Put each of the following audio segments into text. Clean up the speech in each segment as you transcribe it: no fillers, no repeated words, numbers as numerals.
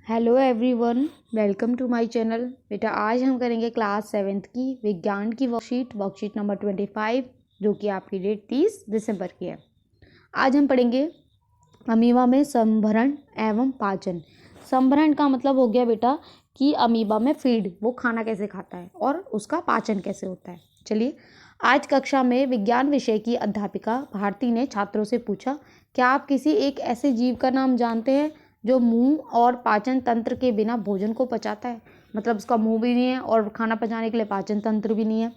Hello everyone, welcome to my channel. बेटा आज हम करेंगे क्लास 7th की विज्ञान की वर्कशीट नंबर 25, जो कि आपकी डेट 30 दिसंबर की है। आज हम पढ़ेंगे अमीबा में संभरण एवं पाचन। संभरण का मतलब हो गया बेटा कि अमीबा में फीड, वो खाना कैसे खाता है और उसका पाचन कैसे होता है। चलिए, आज कक्षा में विज्ञान विषय की अध्यापिका भारती ने छात्रों से पूछा, क्या आप किसी एक ऐसे जीव का नाम जानते हैं जो मुंह और पाचन तंत्र के बिना भोजन को पचाता है? मतलब उसका मुंह भी नहीं है और खाना पचाने के लिए पाचन तंत्र भी नहीं है।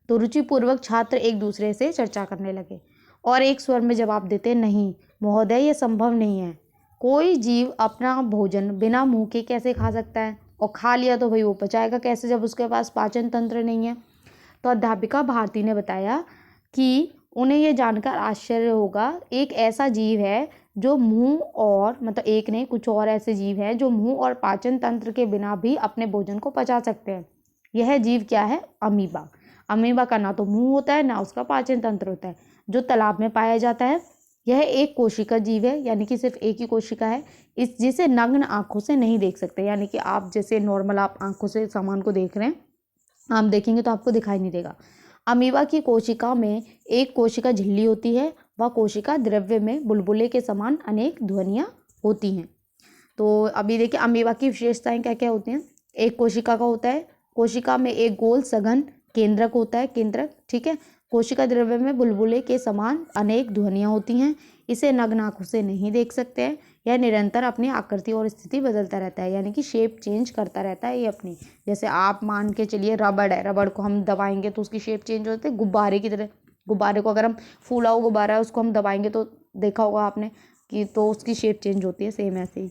तो रुचिपूर्वक छात्र एक दूसरे से चर्चा करने लगे और एक स्वर में जवाब देते, नहीं महोदय, यह संभव नहीं है। कोई जीव अपना भोजन बिना मुंह के कैसे खा सकता है, और खा लिया तो भाई वो पचाएगा कैसे जब उसके पास पाचन तंत्र नहीं है। तो अध्यापिका भारती ने बताया कि उन्हें यह जानकर आश्चर्य होगा, एक ऐसा जीव है जो मुंह और मतलब एक नहीं, कुछ और ऐसे जीव हैं जो मुंह और पाचन तंत्र के बिना भी अपने भोजन को पचा सकते हैं। यह जीव क्या है? अमीबा। अमीबा का ना तो मुंह होता है ना उसका पाचन तंत्र होता है, जो तालाब में पाया जाता है। यह एक कोशिका जीव है, यानी कि सिर्फ एक ही कोशिका है, इस जिसे नग्न आंखों से नहीं देख सकते। यानी कि आप जैसे नॉर्मल आप आंखों से सामान को देख रहे हैं, आप देखेंगे तो आपको दिखाई नहीं देगा। अमीबा की कोशिका में एक कोशिका झिल्ली होती है, वह कोशिका द्रव्य में बुलबुले के समान अनेक ध्वनियाँ होती हैं। तो अभी देखिए अमीबा की विशेषताएं क्या क्या होती हैं। एक कोशिका का होता है, कोशिका में एक गोल सघन केंद्रक होता है, केंद्रक, ठीक है। कोशिका द्रव्य में बुलबुले के समान अनेक ध्वनियाँ होती हैं। इसे नग्न आंखों से नहीं देख सकते हैं। यह निरंतर अपनी आकृति और स्थिति बदलता रहता है, यानी कि शेप चेंज करता रहता है ये अपनी। जैसे आप मान के चलिए रबड़ है, रबड़ को हम दबाएंगे तो उसकी शेप चेंज होती है गुब्बारे की तरह। गुब्बारे को अगर हम फूला हुआ गुब्बारा है उसको हम दबाएंगे तो देखा होगा आपने कि तो उसकी शेप चेंज होती है, सेम ऐसे ही।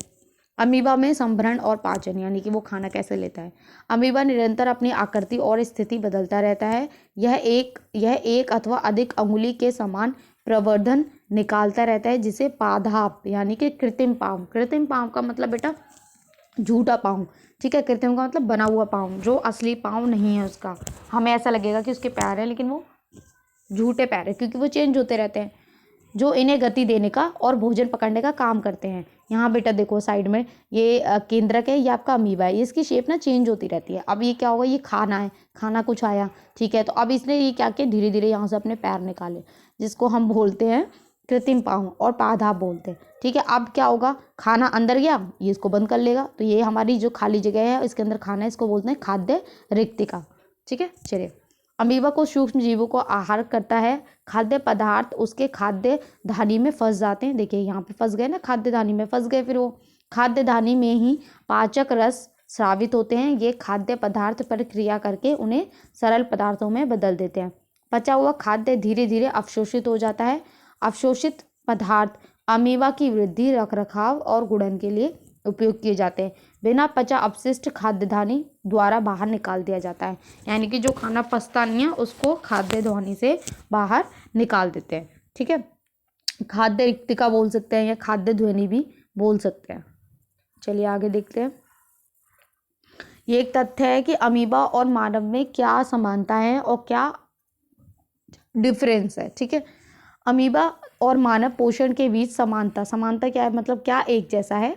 अमीबा में संभरण और पाचन, यानी कि वो खाना कैसे लेता है। अमीबा निरंतर अपनी आकृति और स्थिति बदलता रहता है। यह एक अथवा अधिक अंगुली के समान प्रवर्धन निकालता रहता है, जिसे पादप यानी कि कृत्रिम पाँव। कृत्रिम पाँव का मतलब बेटा झूठा पाँव, ठीक है। कृत्रिम का मतलब बना हुआ पाँव, जो असली पाँव नहीं है उसका। हमें ऐसा लगेगा कि उसके पैर हैं, लेकिन वो झूठे पैर है, क्योंकि वो चेंज होते रहते हैं, जो इन्हें गति देने का और भोजन पकड़ने का काम करते हैं। यहाँ बेटा देखो साइड में ये केंद्रक है, ये आपका अमीबा है। इसकी शेप ना चेंज होती रहती है। अब ये क्या होगा, ये खाना है, खाना कुछ आया, ठीक है। तो अब इसने ये क्या किया, धीरे धीरे यहाँ से अपने पैर निकाले, जिसको हम बोलते हैं कृत्रिम पाँव और पादाप बोलते हैं, ठीक है। अब क्या होगा, खाना अंदर गया, ये इसको बंद कर लेगा, तो ये हमारी जो खाली जगह है इसके अंदर खाना है, इसको बोलते हैं खाद्य रिक्तिका, ठीक है। चलिए, अमीबा को सूक्ष्म जीवों को आहार करता है। खाद्य पदार्थ उसके खाद्य धानी में फंस जाते हैं। देखिए यहाँ पे फंस गए ना, खाद्य धानी में फंस गए, फिर वो खाद्य धानी में ही पाचक रस स्रावित होते हैं। ये खाद्य पदार्थ पर क्रिया करके उन्हें सरल पदार्थों में बदल देते हैं। पचा हुआ खाद्य धीरे धीरे अवशोषित हो जाता है। अवशोषित पदार्थ अमीबा की वृद्धि, रखरखाव और गुणन के लिए उपयोग किए जाते हैं। बिना पचा अपशिष्ट खाद्य धानी द्वारा बाहर निकाल दिया जाता है, यानी कि जो खाना पचता नहीं है उसको खाद्य धानी से बाहर निकाल देते हैं, ठीक है। खाद्य रिक्तिका बोल सकते हैं या खाद्य ध्वनि भी बोल सकते हैं। चलिए आगे देखते हैं। ये एक तथ्य है कि अमीबा और मानव में क्या समानता है और क्या डिफरेंस है, ठीक है। अमीबा और मानव पोषण के बीच समानता क्या है, मतलब क्या एक जैसा है।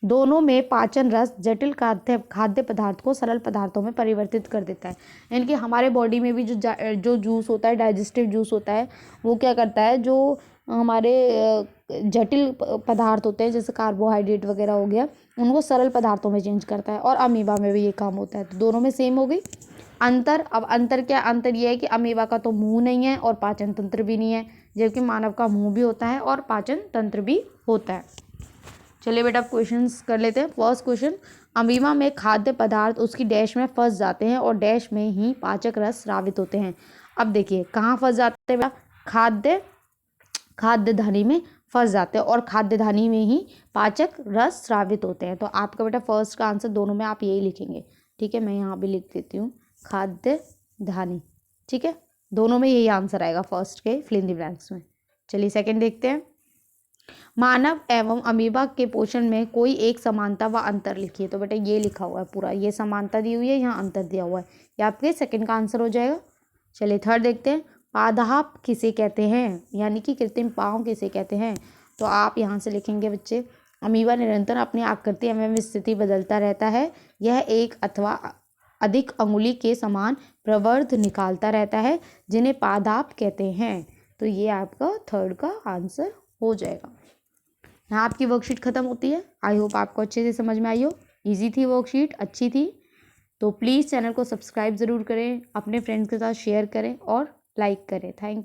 दोनों में पाचन रस जटिल खाद्य पदार्थ को सरल पदार्थों में परिवर्तित कर देता है। यानी कि हमारे बॉडी में भी जो जूस होता है, डाइजेस्टिव जूस होता है, वो क्या करता है, जो हमारे जटिल पदार्थ होते हैं जैसे कार्बोहाइड्रेट वगैरह हो गया, उनको सरल पदार्थों में चेंज करता है। और अमीबा में भी ये काम होता है, तो दोनों में सेम हो गई। अब अंतर क्या, अंतर ये है कि अमीबा का तो मुंह नहीं है और पाचन तंत्र भी नहीं है, जबकि मानव का मुंह भी होता है और पाचन तंत्र भी होता है। चलिए बेटा क्वेश्चंस कर लेते हैं। फर्स्ट क्वेश्चन, अमीबा में खाद्य पदार्थ उसकी डैश में फंस जाते हैं और डैश में ही पाचक रस स्रावित होते हैं। अब देखिए कहाँ फंस जाते हैं बेटा, खाद्य धानी में फंस जाते हैं और खाद्य धानी में ही पाचक रस स्रावित होते हैं। तो आपका बेटा फर्स्ट का आंसर दोनों में आप यही लिखेंगे, ठीक है। मैं यहाँ भी लिख देती हूँ खाद्य धानी, ठीक है। दोनों में यही आंसर आएगा फर्स्ट के फिल इन द ब्लैंक्स में। चलिए सेकंड देखते हैं। मानव एवं अमीबा के पोषण में कोई एक समानता व अंतर लिखिए। तो बेटा ये लिखा हुआ है पूरा, ये समानता दी हुई है, यहाँ अंतर दिया हुआ है, ये आपके सेकंड का आंसर हो जाएगा। चलिए थर्ड देखते हैं। पादप किसे कहते हैं, यानी कि कृत्रिम पाँव किसे कहते हैं। तो आप यहाँ से लिखेंगे बच्चे अमीबा निरंतर अपनी आकृति एवं स्थिति बदलता रहता है। यह एक अथवा अधिक अंगुली के समान प्रवर्ध निकालता रहता है, जिन्हें पादाप कहते हैं। तो ये आपका थर्ड का आंसर हो जाएगा। यहाँ आपकी वर्कशीट खत्म होती है। आई होप आपको अच्छे से समझ में आई हो। इजी थी वर्कशीट, अच्छी थी। तो प्लीज़ चैनल को सब्सक्राइब ज़रूर करें, अपने फ्रेंड्स के साथ शेयर करें और लाइक करें। थैंक